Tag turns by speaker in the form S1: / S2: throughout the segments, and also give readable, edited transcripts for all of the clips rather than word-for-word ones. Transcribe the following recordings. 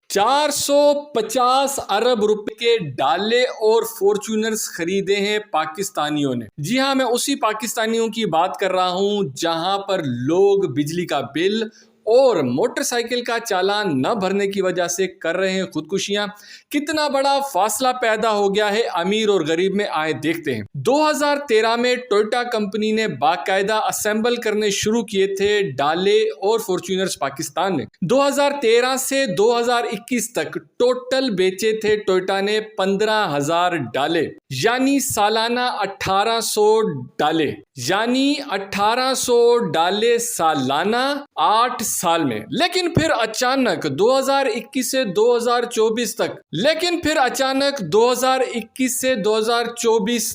S1: 450 ارب روپے کے ڈالے اور فارچونرز خریدے ہیں پاکستانیوں نے۔ جی ہاں، میں اسی پاکستانیوں کی بات کر رہا ہوں جہاں پر لوگ بجلی کا بل اور موٹر سائیکل کا چالان نہ بھرنے کی وجہ سے کر رہے ہیں خودکشیاں۔ کتنا بڑا فاصلہ پیدا ہو گیا ہے امیر اور غریب میں، آئے دیکھتے ہیں۔ 2013 میں ٹوئٹا کمپنی نے باقاعدہ اسمبل کرنے شروع کیے تھے ڈالے اور فارچونرز پاکستان میں۔ 2013 سے 2021 تک ٹوٹل بیچے تھے ٹوئٹا نے 15,000 ڈالے، یعنی سالانہ 1800 ڈالے، یعنی 1800 ڈالے سالانہ 8 سال میں۔ لیکن پھر اچانک 2021 سے 2024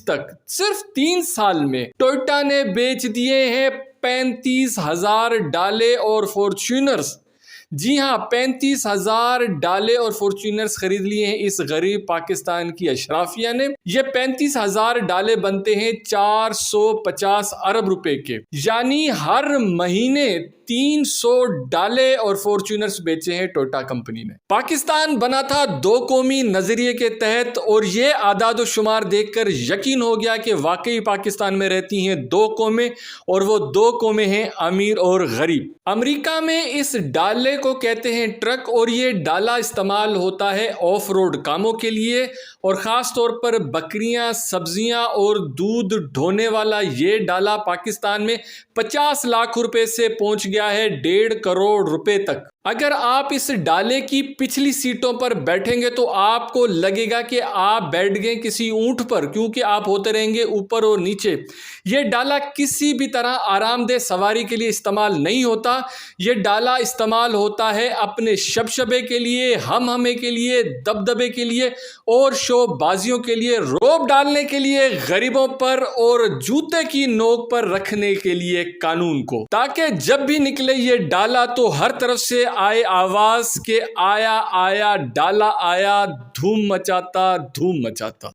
S1: تک صرف 3 سال میں ٹوئٹا نے بیچ دیے ہیں 35,000 ڈالے اور فارچونرز۔ جی ہاں، 35,000 ڈالے اور فارچونرز خرید لیے ہیں اس غریب پاکستان کی اشرافیہ نے۔ یہ 35,000 ڈالے بنتے ہیں 450 ارب روپے کے، یعنی ہر مہینے 300 ڈالے اور فارچونرز بیچے ہیں ٹوئٹا کمپنی نے۔ پاکستان بنا تھا دو قومی نظریے کے تحت، اور یہ اعداد و شمار دیکھ کر یقین ہو گیا کہ واقعی پاکستان میں رہتی ہیں دو قومیں، اور وہ دو قومیں ہیں امیر اور غریب۔ امریکہ میں اس ڈالے کو کہتے ہیں ٹرک، اور یہ ڈالا استعمال ہوتا ہے آف روڈ کاموں کے لیے، اور خاص طور پر بکریاں، سبزیاں اور دودھ ڈھونے والا یہ ڈالا پاکستان میں 50 لاکھ روپے سے پہنچ گیا ہے 1.5 کروڑ روپے تک۔ اگر آپ اس ڈالے کی پچھلی سیٹوں پر بیٹھیں گے تو آپ کو لگے گا کہ آپ بیٹھ گئے کسی اونٹ پر، کیونکہ آپ ہوتے رہیں گے اوپر اور نیچے۔ یہ ڈالا کسی بھی طرح آرام دہ سواری کے لیے استعمال نہیں ہوتا، یہ ڈالا استعمال ہوتا ہے اپنے شبشبے کے لیے، ہم ہمے کے لیے، دبدبے کے لیے اور شو بازیوں کے لیے، روب ڈالنے کے لیے غریبوں پر اور جوتے کی نوک پر رکھنے کے لیے قانون کو، تاکہ جب بھی نکلے یہ ڈالا تو ہر طرف سے آئے آواز کہ آیا آیا ڈالا آیا، دھوم مچاتا دھوم مچاتا۔